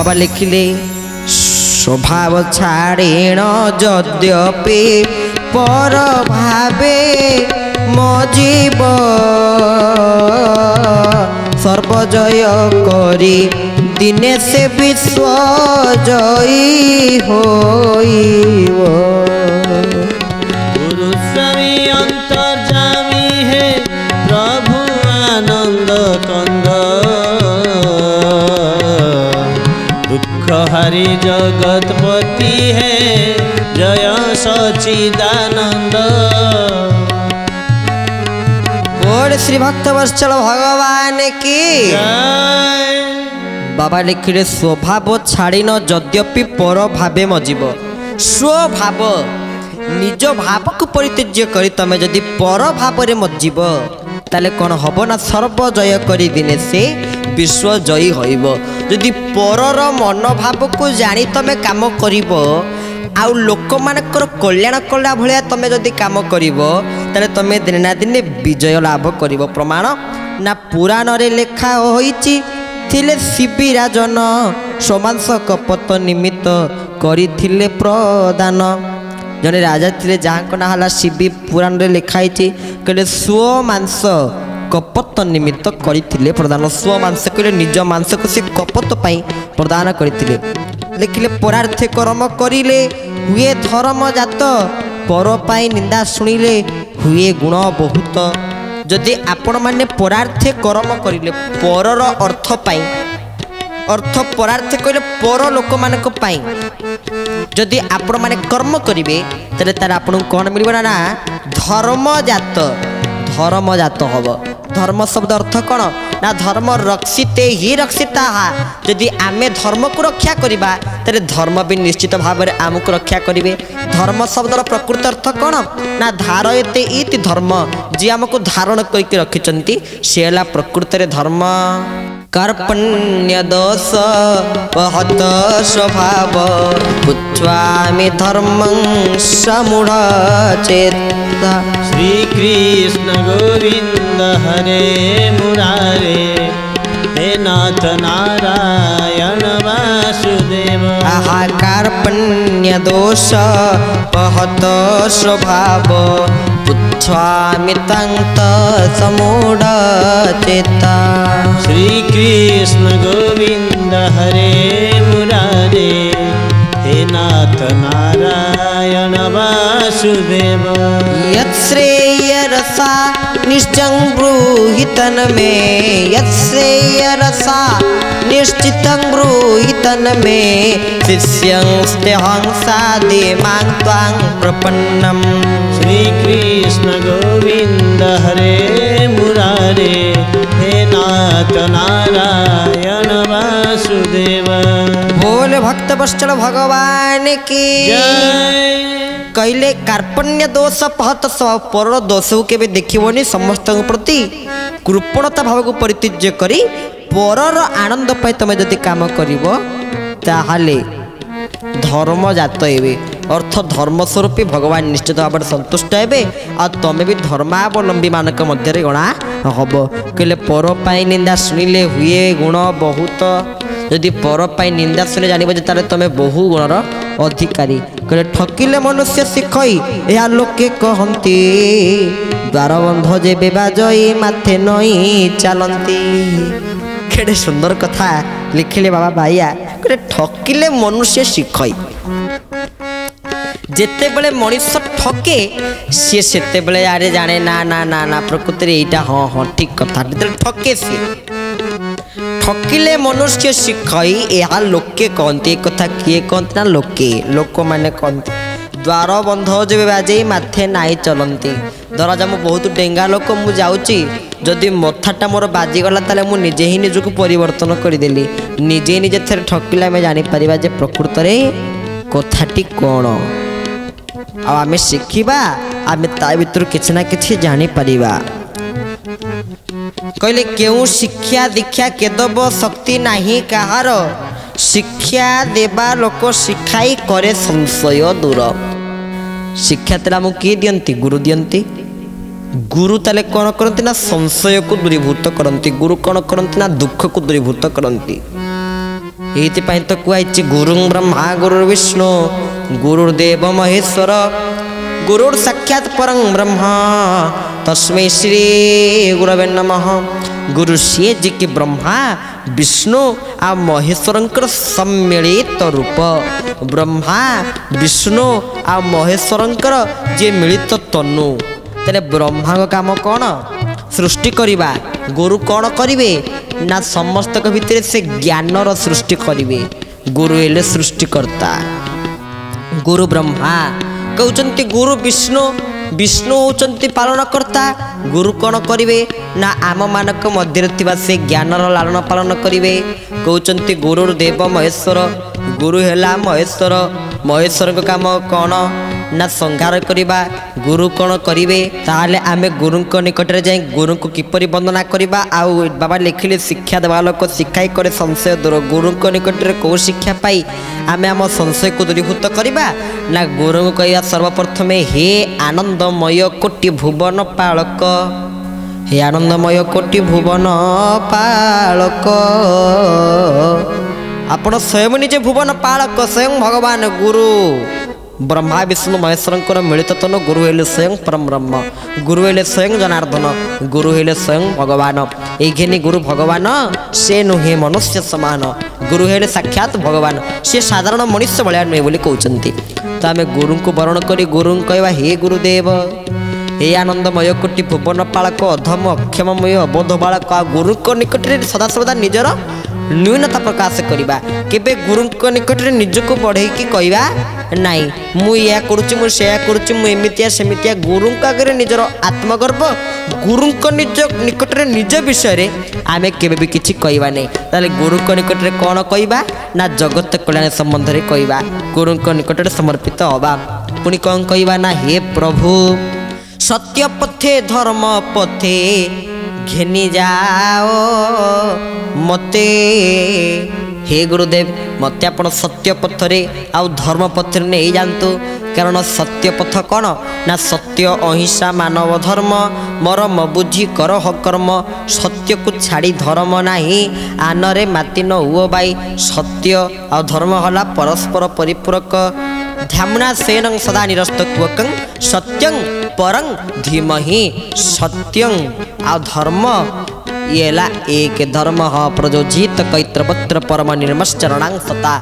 बाबा लिखिले स्वभाव छाड़ेण यद्यपि पर भावे मजीव सर्वजय करी दिने से विश्व जयी होइब। गुरु स्वामी अंतर्जामी है प्रभु आनंद कंद दुख हरि जगतपति है जय सच्चिदानंद। बोल श्री भक्त वत्सल भगवान की बाबा लिखिले स्वभाव छाड़ी न यद्यपि पर भावे मजीव। स्वभाव निज भाव को परित्यज्य करी तमे जदि पर भाव रे मजीव ताले कौन हब ना सर्वजय करी दिने से विश्व जयी होइब। जदि परर मनोभाव को जानी तमे काम करिब आउ लोक मानकर कल्याण कला भलिया तमे जदि काम करिब ताले तमे दिने ना दिने विजय लाभ करिब। प्रमाण ना पुराण रे लेखा होइछि थिले शिबी राजन सोमांस कपत निमित्त करिथिले प्रदान। जने राजा थिले जहाँ ना हला शिबी पुराण रे लिखाई कहले स्व मांस कपत निमित्त करिथिले प्रदान। स्व मांस कहले निज मांस को से कपत पाई प्रदान करिथिले। लिखिले परार्थे कर्म करिले हुए धर्म जात पर पाई निंदा शुणिले हुए गुण बहुत। जदि आपण माने परार्थे कर्म करिले परर अर्थ पाई अर्थ परार्थे कहले पर लोक मानक पाई जदि आपण माने कर्म करिवे तले तार आपण कोन मिलबो ना धर्म जात हबो। धर्म शब्द अर्थ कौन ना धर्म रक्षिते ही रक्षिता। जदि आमे धर्म को रक्षा करिबा तले धर्म भी निश्चित भाव में आमको रक्षा करिवे। धर्म शब्दर प्रकृत अर्थ कौन ना धारयते इति धर्म जी आमको धारण करके रखिचंती से हला प्रकृत रे धर्म। कार्पण्य दोष पहत स्वभाव पुच्छामि धर्मं समूढ़ चेता। श्री कृष्ण गोविंद हरे मुरारे हे नाथ नारायण वासुदेव। आहा कार्पण्य दोष पहत स्वभाव पुच्छामि तंत समूढ़ चेता। श्री कृष्ण गोविंद हरे मुरारे हे नाथ नारायण वासुदेव। यत्श्रेय रसा निश्चं ब्रूहितन में यत्श्रेय रसा निश्चितं ब्रूहितन में शिष्यंस्ते हंसादि मां त्वां प्रपन्नम्। श्री कृष्ण गोविंद हरे मुरारे हे नाथ नारायण वासुदेव। बोल भक्त वत्सल भगवान की कहले कार्पण्य दोष पहत स्वभाव पर दोष के देखिबनी समस्त प्रति कृपणता भाव को परित्यज्य करी परर आनंद पाई तमे जदि काम करिब ताहाले धर्म जात हेबे। अर्थ धर्म स्वरूप भगवान निश्चित भाव संतुष्ट हेबे आ तमे भी धर्मावलंबी मानक मध्य गणा हब। कहले पर पाई निंदा शुणिले हुए गुण बहुत। यदि पर पाई निंदा शुणे जानिब जे तारे तमे बहु गुणर अधिकारी। कहले ठकिले मनुष्य शिखई या लोके कहंती द्वार बंध जे बेबाजई माथे नई चलंती। केडे सुंदर कथा लिखिले बाबा भाइया। कहले ठकिले मनुष्य शिखई जेते बेले मनुष्य ठके सी सेते बेले आरे जाने ना ना ना ना प्रकृति रे एटा हाँ हाँ ठीक कथा ठके सी ठकिले मनुष्य शिखई या लोके कहते कथा किए कहते ना लोके लोक माने कहते द्वार बंध जब बाजे माथे नाई चलती। धराजा मु बहुत डेंगा लोक मु जाऊँगी जदि मथाटा मोर बाजिगला ताले मु निजे ही निजक परिवर्तन करदेली। निजे निजे थे ठकिले आम जापर जे प्रकृत कथाटी कौन आम शिखा आम ता भर किसी ना कि जापर। कहले क्यों शिक्षा दीक्षा केदब शक्ति नहीं कहार शिक्षा देवा लोक शिखाई करे संशय दूर। शिक्षा तेला आमको किए दियंती गुरु दियंती। गुरु ताले कौन करती ना संशय को दूरीभूत करती। गुरु कौन करती ना दुख को दूरीभूत करती। ଏଇଥିପାଇଁ ତ କୁହାଯାଇଛି ଗୁରୁଂ ବ୍ରହ୍ମା ଗୁରୁର୍ ବିଷ୍ଣୁ ଗୁରୁର୍ଦେବ ମହେଶ୍ୱର ଗୁରୁର୍ ସାକ୍ଷାତ୍ ପରଂ ବ୍ରହ୍ମ ତସ୍ମୈ ଶ୍ରୀ ଗୁରବେ ନମଃ। ଗୁରୁ ସିଏ ଯେ କି ବ୍ରହ୍ମା ବିଷ୍ଣୁ ଆଉ ମହେଶ୍ୱରଙ୍କର ସମ୍ମିଳିତ ରୂପ। ବ୍ରହ୍ମା ବିଷ୍ଣୁ ଆଉ ମହେଶ୍ୱରଙ୍କର ଯିଏ ମିଳିତ ତନୁ। ତାହେଲେ ବ୍ରହ୍ମାଙ୍କ କାମ କ'ଣ? ସୃଷ୍ଟି କରିବା। ଗୁରୁ କ'ଣ କରିବେ ନା ସମସ୍ତଙ୍କ ଭିତରେ ସେ ଜ୍ଞାନର ସୃଷ୍ଟି କରିବେ। ଗୁରୁ ହେଲେ ସୃଷ୍ଟିକର୍ତ୍ତା। ଗୁରୁ ବ୍ରହ୍ମା କହୁଛନ୍ତି ଗୁରୁ ବିଷ୍ଣୁ ବିଷ୍ଣୁ ହେଉଛନ୍ତି ପାଳନକର୍ତ୍ତା। ଗୁରୁ କ'ଣ କରିବେ ନା ଆମମାନଙ୍କ ମଧ୍ୟରେ ଥିବା ସେ ଜ୍ଞାନର ଲାଳନ ପାଳନ କରିବେ। କହୁଛନ୍ତି ଗୁରୁର୍ ଦେବ ମହେଶ୍ୱର। ଗୁରୁ ହେଲା ମହେଶ୍ୱର। ମହେଶ୍ୱରଙ୍କ କାମ କ'ଣ ନା ସଂହାର କରିବା। ଗୁରୁ କ'ଣ କରିବେ? ତାହେଲେ ଆମେ ଗୁରୁଙ୍କ ନିକଟରେ ଯାଇ ଗୁରୁଙ୍କୁ କିପରି ବନ୍ଦନା କରିବା? ଆଉ ବାବା ଲେଖିଲେ ଶିକ୍ଷା ଦେବା ଲୋକ ଶିକ୍ଷାଇ କରେ ସଂଶୟ ଦୂର। ଗୁରୁଙ୍କ ନିକଟରେ କେଉଁ ଶିକ୍ଷା ପାଇ ଆମେ ଆମ ସଂଶୟକୁ ଦୂରୀଭୂତ କରିବା? ନା ଗୁରୁଙ୍କୁ କହିବା ସର୍ବପ୍ରଥମେ ହେ ଆନନ୍ଦମୟ କୋଟି ଭୁବନ ପାଳକ। ହେ ଆନନ୍ଦମୟ କୋଟି ଭୁବନ ପାଳକ। ଆପଣ ସ୍ୱୟଂ ନିଜେ ଭୁବନ ପାଳକ ସ୍ୱୟଂ ଭଗବାନ ଗୁରୁ। ବ୍ରହ୍ମା ବିଷ୍ଣୁ ମହେଶ୍ୱରଙ୍କର ମିଳିତ ତନୁ। ଗୁରୁ ହେଲେ ସ୍ୱୟଂ ପରମ ବ୍ରହ୍ମ। ଗୁରୁ ହେଲେ ସ୍ୱୟଂ ଜନାର୍ଦ୍ଦନ। ଗୁରୁ ହେଲେ ସ୍ୱୟଂ ଭଗବାନ। ଏଇଖିନି ଗୁରୁ ଭଗବାନ ସେ ନୁହେଁ ମନୁଷ୍ୟ ସମାନ। ଗୁରୁ ହେଲେ ସାକ୍ଷାତ ଭଗବାନ। ସେ ସାଧାରଣ ମଣିଷ ଭଳିଆ ନୁହେଁ ବୋଲି କହୁଛନ୍ତି। ତ ଆମେ ଗୁରୁଙ୍କୁ ବରଣ କରି ଗୁରୁଙ୍କୁ କହିବା ହେ ଗୁରୁଦେବ। ହେ ଆନନ୍ଦମୟ କୋଟି ଭୁବନ ପାଳକ ଅଧମ ଅକ୍ଷମମୟ ଅବୋଧ ବାଳକ। ଆଉ ଗୁରୁଙ୍କ ନିକଟରେ ସଦାସର୍ବଦା ନିଜର ନ୍ୟୁନତା ପ୍ରକାଶ କରିବା। କେବେ ଗୁରୁଙ୍କ ନିକଟରେ ନିଜକୁ ବଢ଼େଇକି କହିବା ନାହିଁ ମୁଁ ଏହା କରୁଛି ମୁଁ ସେୟା କରୁଛି ମୁଁ ଏମିତିଆ ସେମିତିଆ। ଗୁରୁଙ୍କ ଆଗରେ ନିଜର ଆତ୍ମଗର୍ବ। ଗୁରୁଙ୍କ ନିକଟରେ ନିଜ ବିଷୟରେ ଆମେ କେବେ ବି କିଛି କହିବା ନାହିଁ। ତାହେଲେ ଗୁରୁଙ୍କ ନିକଟରେ କ'ଣ କହିବା ନା ଜଗତ କଲ୍ୟାଣ ସମ୍ବନ୍ଧରେ କହିବା। ଗୁରୁଙ୍କ ନିକଟରେ ସମର୍ପିତ ହେବା। ପୁଣି କ'ଣ କହିବା ନା ହେ ପ୍ରଭୁ ସତ୍ୟ ପଥେ ଧର୍ମ ପଥେ ଘେନି ଯାଅ ମତେ। ହେ ଗୁରୁଦେବ ମୋତେ ଆପଣ ସତ୍ୟ ପଥରେ ଆଉ ଧର୍ମ ପଥରେ ନେଇ ଯାଆନ୍ତୁ। କାରଣ ସତ୍ୟ ପଥ କ'ଣ ନା ସତ୍ୟ ଅହିଂସା ମାନବ ଧର୍ମ ମରମ ବୁଝି କର କର୍ମ। ସତ୍ୟକୁ ଛାଡ଼ି ଧର୍ମ ନାହିଁ ଆନରେ ମାତି ନ ହୁଅ ବାଇ। ସତ୍ୟ ଆଉ ଧର୍ମ ହେଲା ପରସ୍ପର ପରିପୂରକ। ଧ୍ୟାମୁନା ସେନଂ ସଦା ନିରସ୍ତ କୁଅକଂ ସତ୍ୟଂ ପରଂ ଧୀମହି। ସତ୍ୟଂ ଆଉ ଧର୍ମ ଇଏ ହେଲା ଏକ ଧର୍ମ ପ୍ରଯୋଜିତ କୈତ୍ରପତ୍ର ପରମ ନିର୍ମଶ୍ଚରଣାଂ ସତା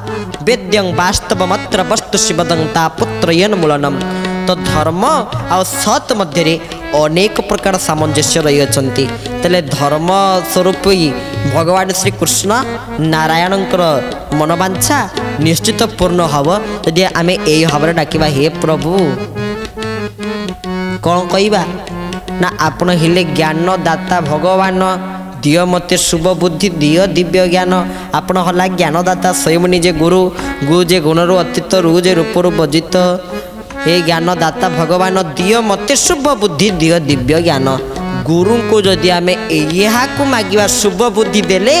ବେଦ୍ୟଂ ବାସ୍ତବମତ୍ର ବସ୍ତୁ ଶିବଦଂ ତା ପୁତ୍ର ୟନ ମୂଳନମ୍। ତ ଧର୍ମ ଆଉ ସତ୍ ମଧ୍ୟରେ ଅନେକ ପ୍ରକାର ସାମଞ୍ଜସ୍ୟ ରହିଅଛନ୍ତି। ତାହେଲେ ଧର୍ମ ସ୍ୱରୂପ ଭଗବାନ ଶ୍ରୀକୃଷ୍ଣ ନାରାୟଣଙ୍କର ମନବାଞ୍ଛା ନିଶ୍ଚିତ ପୂର୍ଣ୍ଣ ହେବ ଯଦି ଆମେ ଏହି ଭାବରେ ଡାକିବା ହେ ପ୍ରଭୁ। କ'ଣ କହିବା ନା ଆପଣ ହେଲେ ଜ୍ଞାନଦାତା ଭଗବାନ। ଦିଅ ମୋତେ ଶୁଭ ବୁଦ୍ଧି ଦିଅ ଦିବ୍ୟ ଜ୍ଞାନ। ଆପଣ ହେଲା ଜ୍ଞାନଦାତା ସ୍ୱୟଂ ନିଜେ ଗୁରୁ। ଗୁରୁ ଯେ ଗୁଣରୁ ଅତୀତ ରୁ ଯେ ରୂପରୁ ବର୍ଜିତ। ଏ ଜ୍ଞାନଦାତା ଭଗବାନ ଦିଅ ମୋତେ ଶୁଭ ବୁଦ୍ଧି ଦିଅ ଦିବ୍ୟ ଜ୍ଞାନ। ଗୁରୁଙ୍କୁ ଯଦି ଆମେ ଏହାକୁ ମାଗିବା ଶୁଭ ବୁଦ୍ଧି ଦେଲେ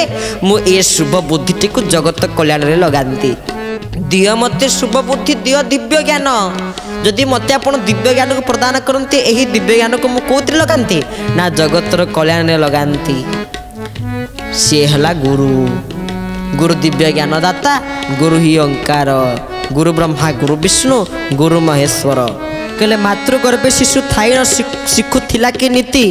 ମୁଁ ଏ ଶୁଭ ବୁଦ୍ଧିଟିକୁ ଜଗତ କଲ୍ୟାଣରେ ଲଗାନ୍ତି। ଦିଅ ମୋତେ ଶୁଭ ବୁଦ୍ଧି ଦିଅ ଦିବ୍ୟ ଜ୍ଞାନ। ଯଦି ମୋତେ ଆପଣ ଦିବ୍ୟ ଜ୍ଞାନକୁ ପ୍ରଦାନ କରନ୍ତି ଏହି ଦିବ୍ୟ ଜ୍ଞାନକୁ ମୁଁ କେଉଁଥିରେ ଲଗାନ୍ତି ନା ଜଗତର କଲ୍ୟାଣରେ ଲଗାନ୍ତି। ସିଏ ହେଲା ଗୁରୁ। ଗୁରୁ ଦିବ୍ୟ ଜ୍ଞାନଦାତା। ଗୁରୁ ହିଁ ଓଙ୍କାର। ଗୁରୁ ବ୍ରହ୍ମା ଗୁରୁ ବିଷ୍ଣୁ ଗୁରୁ ମହେଶ୍ୱର। କହିଲେ ମାତୃଗର୍ଭେ ଶିଶୁ ଥାଇ ଶିଖୁଥିଲା କି ନୀତି।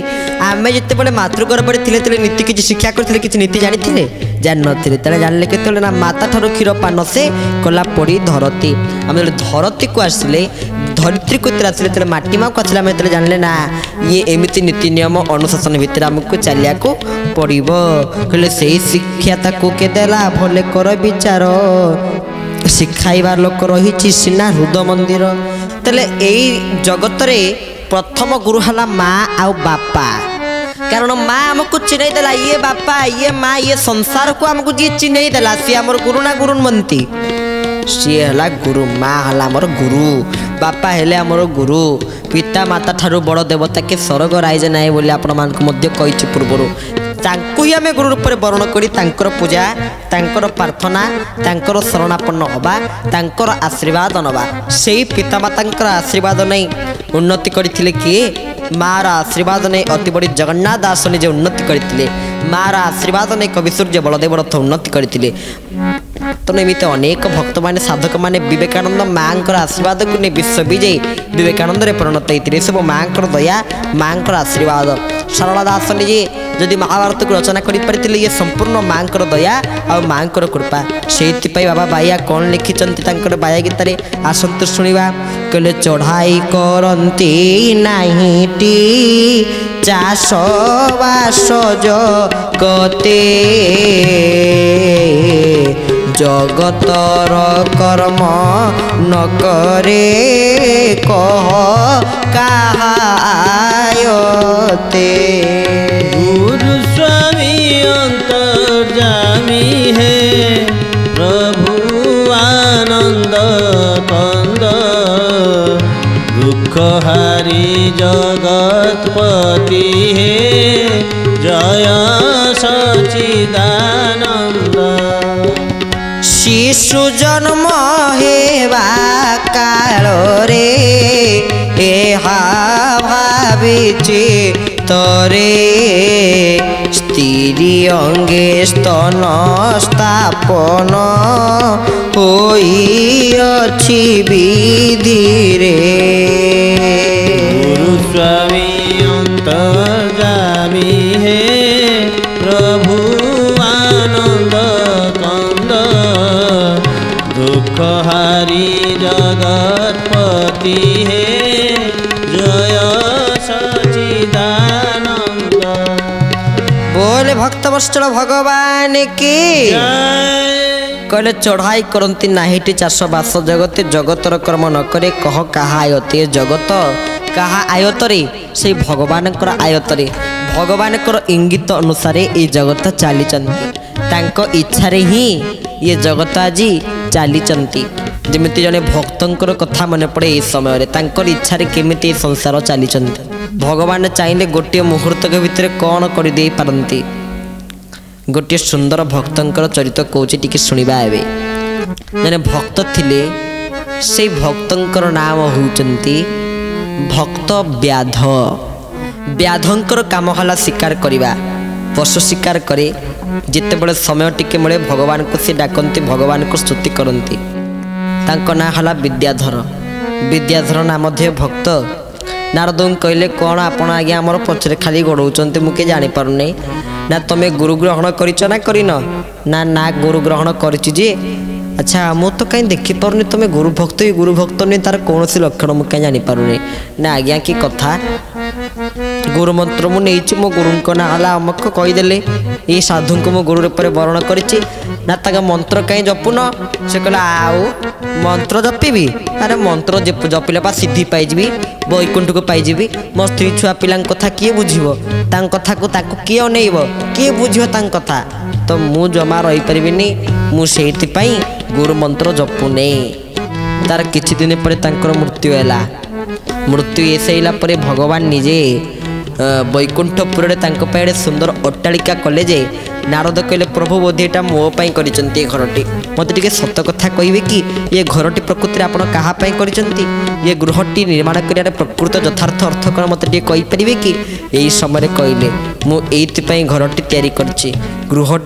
ଆମେ ଯେତେବେଳେ ମାତୃଗର୍ଭରେ ଥିଲେ ନୀତି କିଛି ଶିକ୍ଷା କରିଥିଲେ କିଛି ନୀତି ଜାଣିଥିଲେ ଜାଣିନଥିଲେ। ତାହେଲେ ଜାଣିଲେ କେତେବେଳେ ନା ମାତା ଠାରୁ କ୍ଷୀର ପାନ ସେ କଲା ପଡ଼ି ଧରତୀ। ଆମେ ଯେତେବେଳେ ଧରତୀକୁ ଆସିଲେ ଧରିତ୍ରୀକୁ ଯେତେବେଳେ ଆସିଲେ ଯେତେବେଳେ ମାଟି ମାକୁ ଆସିଲେ ଆମେ ଯେତେବେଳେ ଜାଣିଲେ ନା ଇଏ ଏମିତି ନୀତି ନିୟମ ଅନୁଶାସନ ଭିତରେ ଆମକୁ ଚାଲିବାକୁ ପଡ଼ିବ। କହିଲେ ସେଇ ଶିକ୍ଷା ତାକୁ କେ ଦେଲା ଭଲେ କର ବିଚାର। ଶିଖାଇବା ଲୋକ ରହିଛି ସିନା ହୃଦ ମନ୍ଦିର। ତାହେଲେ ଏଇ ଜଗତରେ ପ୍ରଥମ ଗୁରୁ ହେଲା ମା ଆଉ ବାପା। କାରଣ ମା ଆମକୁ ଚିହ୍ନେଇ ଦେଲା ଇଏ ବାପା ଇଏ ମା ଇଏ ସଂସାରକୁ ଆମକୁ ଯିଏ ଚିହ୍ନେଇ ଦେଲା ସିଏ ଆମର ଗୁରୁ ନା ଗୁରୁ ନୁହନ୍ତି। ସିଏ ହେଲା ଗୁରୁ। ମା ହେଲା ଆମର ଗୁରୁ। ବାପା ହେଲେ ଆମର ଗୁରୁ। ପିତା ମାତା ଠାରୁ ବଡ଼ ଦେବତା କେ ସ୍ୱର୍ଗ ରାଇଜ ନାହିଁ ବୋଲି ଆପଣମାନଙ୍କୁ ମଧ୍ୟ କହିଛି ପୂର୍ବରୁ। ତାଙ୍କୁ ହିଁ ଆମେ ଗୁରୁ ରୂପରେ ବରଣ କରି ତାଙ୍କର ପୂଜା ତାଙ୍କର ପ୍ରାର୍ଥନା ତାଙ୍କର ଶରଣାପନ୍ନ ହେବା ତାଙ୍କର ଆଶୀର୍ବାଦ ନେବା। ସେଇ ପିତାମାତାଙ୍କର ଆଶୀର୍ବାଦ ନେଇ ଉନ୍ନତି କରିଥିଲେ କିଏ? ମାର ଆଶୀର୍ବାଦ ନେଇ ଅତି ବଡ଼ି ଜଗନ୍ନାଥ ଦାସ ନିଜେ ଉନ୍ନତି କରିଥିଲେ। ମାର ଆଶୀର୍ବାଦ ନେଇ କବି ସୂର୍ଯ୍ୟ ବଳଦେବ ରଥ ଉନ୍ନତି କରିଥିଲେ। ତେଣୁ ଏମିତି ଅନେକ ଭକ୍ତମାନେ ସାଧକମାନେ ବିବେକାନନ୍ଦ ମାଆଙ୍କର ଆଶୀର୍ବାଦକୁ ନେଇ ବିଶ୍ୱ ବିଜୟୀ ବିବେକାନନ୍ଦରେ ପରିଣତ ହେଇଥିଲେ। ଏସବୁ ମାଆଙ୍କର ଦୟା, ମାଆଙ୍କର ଆଶୀର୍ବାଦ। ଶାରଳା ଦାସ ନିଜେ ଯଦି ମହାଭାରତକୁ ରଚନା କରିପାରିଥିଲେ ଇଏ ସମ୍ପୂର୍ଣ୍ଣ ମାଆଙ୍କର ଦୟା ଆଉ ମାଆଙ୍କର କୃପା। ସେଇଥିପାଇଁ ବାବା ବାୟା କ'ଣ ଲେଖିଛନ୍ତି ତାଙ୍କର ବାୟା ଗୀତାରେ, ଆସନ୍ତୁ ଶୁଣିବା। କହିଲେ ଚଢ଼ାଇ କରନ୍ତି ନାହିଁଟି ଚାଷ ବାସ ଜଗତେ, ଜଗତର କର୍ମ ନ କରେ କହ କାହା ଆୟତେ। गुरु स्वामी अंतर्जामी है प्रभु आनंद कंद, दुख हारी जगतपति है जय सचिदानंद। शिशु जन्म हेवा काଳରେ ଏହା ଭାବିଛି ତରେ, ସ୍ତ୍ରୀ ଅଙ୍ଗେ ସ୍ତନ ସ୍ଥାପନ ହୋଇଅଛି ବିଧିରେ। गुरु स्वामी अंतर्जामी है प्रभु आनंद कंद, दुख हारी जगतपति है जय सचिदानंद। बोल भक्तवत्सल भगवान की। कहले चढ़ाई करती नाहीटी चाष बास जगते, जगतर कर्म न करे कह काहा आयते। जगत काहा आयतरे, से भगवानकर आयतरे, भगवानकर इंगित अनुसारे ये जगत चलीचंती, तांको इच्छारे ही ये जगत आज चलीचंती। जेमिति जने भक्तंकर कथा मन पड़े ये समय तांकर इच्छारे केमिति संसार चलीचंती। भगवान चाहिले गोटे मुहूर्तक भितर कौन कर दे पारंती। गोटे सुंदर भक्तंकर चरित्र कौची टिके शुणिबा एबे। जने भक्त थिले, से भक्तंकर नाम होउचंती भक्त व्याध। व्याधंकर काम हला शिकार करिबा, पशु शिकार करे। जितेबले समय टिके मिले भगवान को से डाकंती, भगवान को स्तुति करंती। तांको ना हला विद्याधर। विद्याधर नाम मध्ये भक्त। नारद कहले कौन आपण आज्ञा आमर पछरे खाली गोड़ौचंती, मुके जानि पारुने ना तमे गुरु ग्रहण करिच ना करिन ना? ना गुरु ग्रहण करिछि जे। अच्छा मु तो कहीं देखी पारुनी तमे गुरु भक्त नहीं, तार कौन सी लक्षण मुझे कहीं जानी पारुनी ना। आज्ञा की कथा, गुरु मंत्र मु नहीं, मो गुरु ना हला अमक कहीदेले ये साधु को मो गुरु रूप वर्ण करी ना। ताका मंत्र कहीं जपुन? से कहला आउ मंत्र जपिबी? अरे मंत्र जपिले पा सिद्धि पाइबी, वैकुंठ को पाइबी। मो स्त्री छुआ पिला कथा किए बुझीब, कथा को किए अनेब, किए बुझीब कथा? तो मु जमा रही परिबिनी, मु सेइथिपाई गुरु मंत्र जपुने। तार किछि दिन पर तांकर मृत्यु हैला। मृत्यु एसैला परे भगवान निजे वैकुंठपुर पे सुंदर अट्टालिका कले जे नारद कहले प्रभु बोधे एटा मो पाई करिसंती घरटी। मते टिके सत कथा कहिबे कि ये घरटी प्रकृति आपण कहा पाई करिसंती? ये गृहटी निर्माण करियार प्रकृत यथार्थ अर्थ कोन मते टिके कहि परिबे कि? एई समय कहिले मु एइति पाई घरटी तयारी करछि।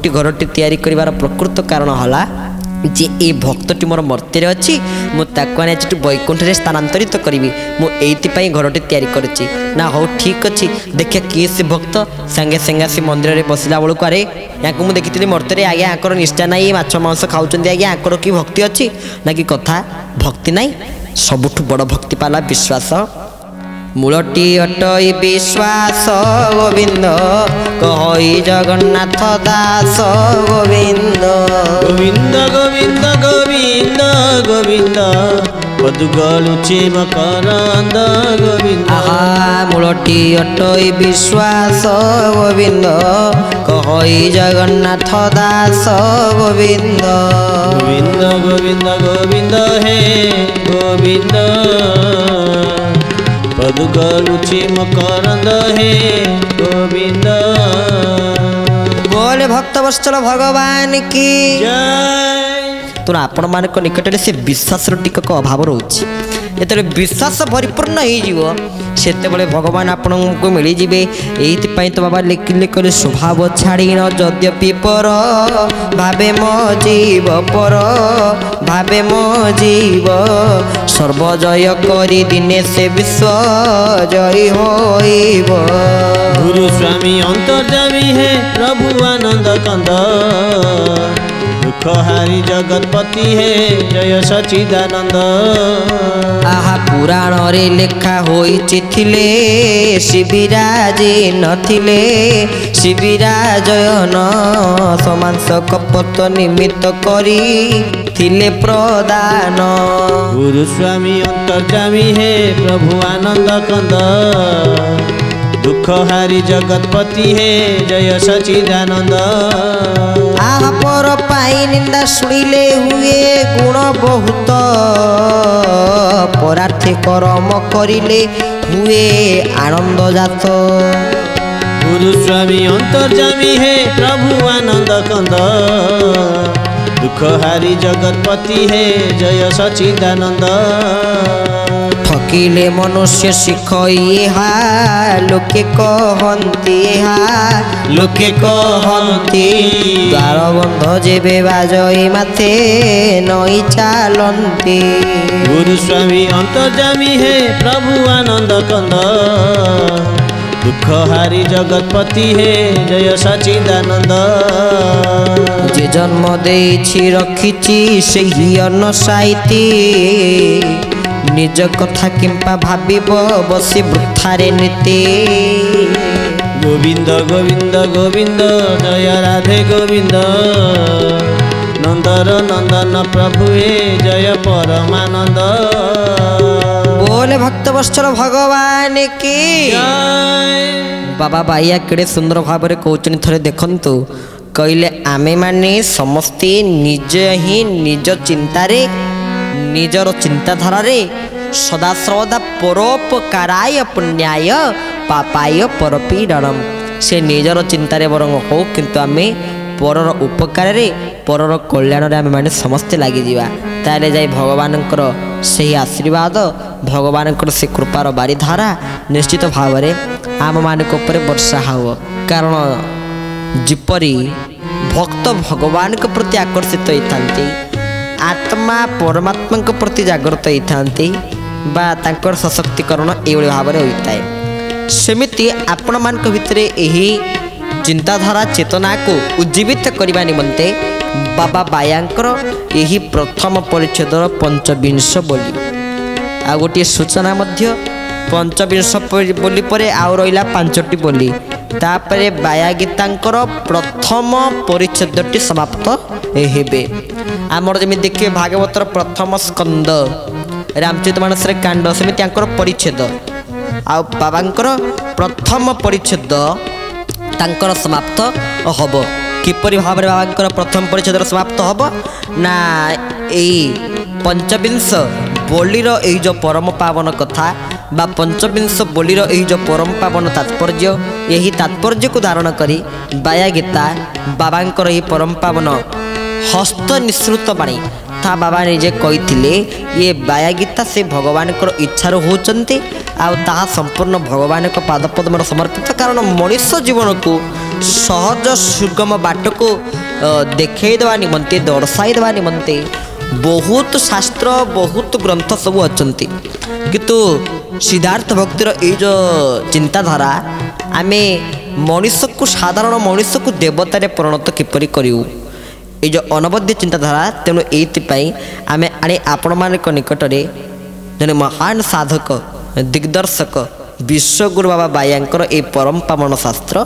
घरटी तयारी करिवार प्रकृत कारण हला जे ए भक्तटी मोर मर्त्य अच्छी, मुझे वैकुंठ स्थानांतरित करी। मुझे घरटी तैयारी करछि ना। हो ठीक अच्छी, देखिए किए से भक्त सांगे सांगे से मंदिर में बसला बेलू अरे या मुझे देखी मर्त्य आज्ञा आंकर निष्ठा ना, माछ मांस खाऊँ आज्ञा आंकर कि भक्ति अच्छी ना कि कथा भक्ति ना। सबुठ बड़ भक्ति पाला विश्वास। मूलटी अटई विश्वास गोविंद कहि जगन्नाथ दास गोविंद। गोविंद गोविंद गोविंद गोविंद पदुगलुचे मकरंद गोविंद। आहा मूलटी अटई विश्वास गोविंद कहि जगन्नाथ दास गोविंद। गोविंद गोविंद गोविंद हे गोविंद पदुगलुचे मकरंद हे गोविंद। बोले भक्तवत्सल भगवान की जय। तो आपण मान निकट से विश्वास टिकक अभाव रोचे। ଯେତେବେଳେ ବିଶ୍ୱାସ ପରିପୂର୍ଣ୍ଣ ହେଇଯିବ ସେତେବେଳେ ଭଗବାନ ଆପଣଙ୍କୁ ମିଳିଯିବେ। ଏଇଥିପାଇଁ ତ ବାବା ଲେଖିଲେ କହିଲେ ସ୍ୱଭାବ ଛାଡ଼ିନ ଯଦ୍ୟପି ପର ଭାବେ ମୋ ଜୀବ ପର ଭାବେ ମୋ ଜୀବ ସର୍ବଜୟ କରି ଦିନେ ସେ ବିଶ୍ୱ ଜୟ ହୋଇବ। गुरु स्वामी अंतर्जामी है प्रभु आनंद कंद दुख हारी जगतपति है जय सचिदानंद। आहा पुराण रे लेखा होइछि थिले शिविराजी नथिले शिविराजयन समांस कपत निमित्त करी थिले प्रदान। गुरु स्वामी अंतर्जामी है प्रभु आनंद कंद दुख हारी जगतपति है जय सचिदानंद। आहा पर पाई निंदा शुणिले हुए गुण बहुत परार्थी कर्म करिले हुए आनंद जात। गुरु स्वामी अंतर्जामी है प्रभु आनंद कंद दुख हारी जगतपति है जय सचिदानंद। ठकिले मनुष्य शिख इहा लोके कहन्ति इहा लोके कहन्ति द्वार बंध जेबे बाजई माथे नई चालन्ति। गुरु स्वामी अंतर्जामी है प्रभु आनंद कंद दुख हारी जगतपति है जय सचिदानंद। जे जन्म देछि रखिछि सेहि अन्न साइति निज कथा किंपा भाबिब बसी वृथारे नीति। गोविंद गोविंद गोविंद जय राधे गोविंद नंदर नंदन प्रभु जय परमानंद। बोले भक्त वत्सल भगवान की बाबा बाइया केड़े सुंदर भाव में कहते थरे देखंतु कहले आमे माने समस्ते निज ही निज चिंतारे निजर चिंताधारा रे सदा सर्वदा परोपकाराय पुण्याय पापाय परपीडनम। से निजर चिंतारे बरং हो किंतु आमे परर उपकार रे परर कल्याण रे आमे माने समस्ते लागि जिवा ताले जाई भगवानकर सही आशीर्वाद भगवानकर से कृपार बारी धारा निश्चित भाव रे आम मानक ऊपर वर्षा हो। कारण जिपरी भक्त भगवान के प्रति आकर्षित होइथांती आत्मा परमात्मा के प्रति जागृत होइथांती बा तांकर सशक्तिकरण एभଳି भाବରେ ହୋଇଥାଏ। सेमिति आपण मानक भितरे एही चिंताधारा चेतना को उज्जीवित करने निमंते बाबा बायांकर यही प्रथम परिच्छेद पंचविंश बोली आ गोटे सूचना मध्य पंचविंश बोली परे आउ रहिला पांचटी बोली तापरे बाया गीतांकर प्रथम परिच्छेदटी समाप्त हेबे। आमर जमी देखिए भागवतर प्रथम स्कंद रामचरित मानस कांड सेमिति परिच्छेद आ बाबांकर प्रथम परिच्छेद तांकर समाप्त हब। किपरि भाव में बाबांकर प्रथम परिच्छेद समाप्त हब ना एई पंचविंश बोलीर एई जो परम पावन कथा बा पंचविंश बोलीर एई जो परम पावन तात्पर्य यही तात्पर्य को धारण करी बाया गीता बाबांकर एई परम पावन हस्त निःसृत बाणी था बाबा निजे कही ये बाया गीता से भगवान इच्छार होती आ संपूर्ण भगवान को पादपद्म समर्पित। कारण मनुष्य जीवन को सहज सुगम बाट को देखा निमंते दर्शाई देवा निमंते बहुत शास्त्र बहुत ग्रंथ सब अच्छा किंतु सिद्धार्थ भक्तिर ये जो चिंताधारा आमे मनुष्य को साधारण मनुष्य को देवतारे परिणत किपरि करिउ ये जो अनबद्ध चिंताधारा तेणु ये आमे आने आपण मान निकट में जने महान साधक दिग्दर्शक विश्वगुरु बाबा बायांकर ए परम पावन शास्त्र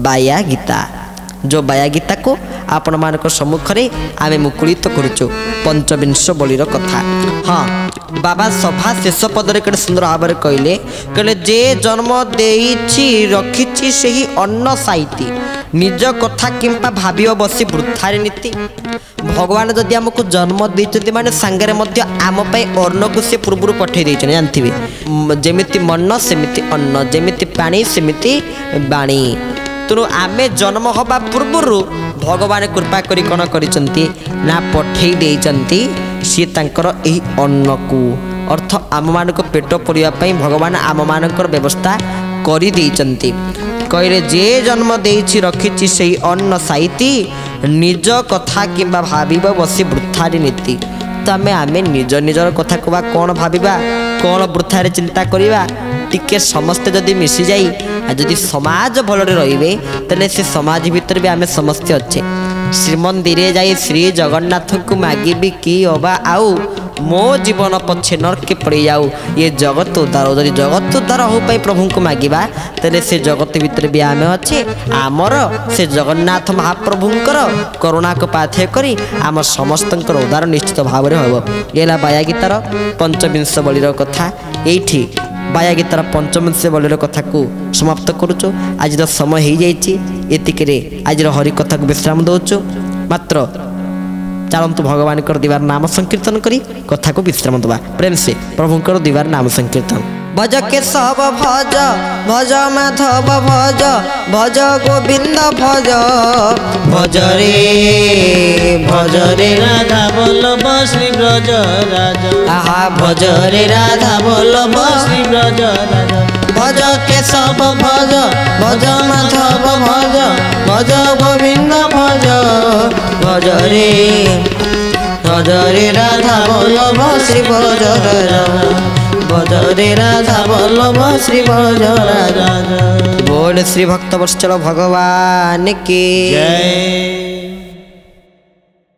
बाया गीता जो बाया गीता को आपण मान सम्मुख में आमे मुकुलित करुचु पंचविंश बोलीर कथा। हाँ बाबा सभा शेष पदरे केते सुंदर भाव में कहले जे जन्म देइछि रखिछि सेही अन्न साइति निज कथा किंपा भाबियो बसी वृथारे नीति। भगवान जदि आमको जन्म देइछन्ति माने सांगरे मध्य आम पई अन्न को से पूर्व पठे देइछन जानथिबे जेमिति मन सेमिति अन्न जेमिति पानी सेमिति बाणी। तेणु आमे जन्म हवा पूर्व भगवान कृपा करी कौन करिसंती ना पठेई देइचंती सी तांकर एही अन्न को अर्थ आम मान पेट पड़ापी भगवान आम मान व्यवस्था कर कहले जे जन्म देछि रखिछि सेई अन्न साइती निज कथा किंबा भाविब बसी वृथारी नीति। तो आमे निज निजर कथा कहवा कौन भाविबा कौन वृथारे चिंता करिबा टिके समस्ते जदि मिसी जाई जदि समाज भलरे रहिबे तले से समाज भीतर भी आमे समस्ते अच्छे। श्रीमंदिर जाई श्री जगन्नाथ को मागिबी कि अबा आउ मो जीवन पछे नरके पड़ी जाऊ ये जगत उद्धार जदि जगत उद्धार हो पाई प्रभु को मागिबा तेरे से जगत भीतर भी आमे अच्छे आमर से जगन्नाथ महाप्रभुंकर करुणा को पाथ्य करी आम समस्त उद्धार निश्चित भाव में हम। ये बाया गीतार पंचविंश बलिर कथा ये बाया गीतार पंचविंश बलिर कथा को समाप्त करुचु। आज समय हो जाइए आज हरि कथा को विश्राम दौचु मात्र चलतु भगवान कर दीवार नाम संकीर्तन करी कथा को विश्राम दबा प्रेम से प्रभु कर दीवार नाम संकीर्तन। भज के सब भज भज माधव भज भज गोविंद भज भज रे राधा वल्लभ श्री ब्रज राजा आहा भज रे राधा वल्लभ श्री ब्रज राजा भज के सब भज भज माधव भज भज गोविंद भज भज रे राधा वल्लभ श्री भज भज रे राधा वल्लभ श्री भज राजा। बोल श्री भक्त वत्सल भगवान की जय।